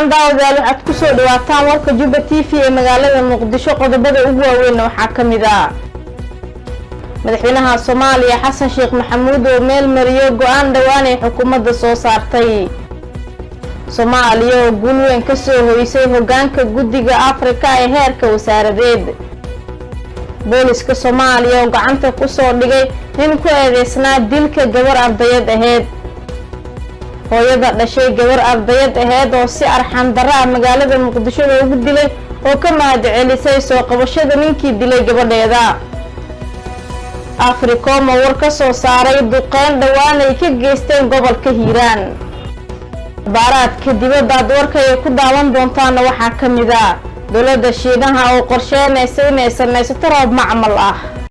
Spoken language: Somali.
wacan daawadayaal waxaad ku soo dhawaataan warka Juba TV ee magaalada Muqdisho qodobada ugu waaweyn waxaa kamid ah madaxweynaha Soomaaliya Xasan Sheekh Maxamuud oo meel mariyo go'aan dhawaan ay xukuumadda soo saartay Soomaaliya oo guul weyn ka soo hoysay hoggaanka guddiga Afrika ee heerka wasaaradeed booliska Soomaaliya oo gacanta ku soo dhigay nin ku eedeysnaa dilka gabar ardayad ahayd hooyada dhashay gabar ardayad ahayd oo si arxan darro ah magaalada Muqdisho ugu dilay oo ka mahadcelisay soo qabashada ninkii dilay gabadheeda Africom oo war ka soo saaray duqeyn dhawaan ay ka geysteen gobolka Hiiraan baaraadka dibadda warka ay ku daawan doontaan waxaa kamid ah dowladda Shiinaha oo qorsheynaysa inay sameysato roob macmal ah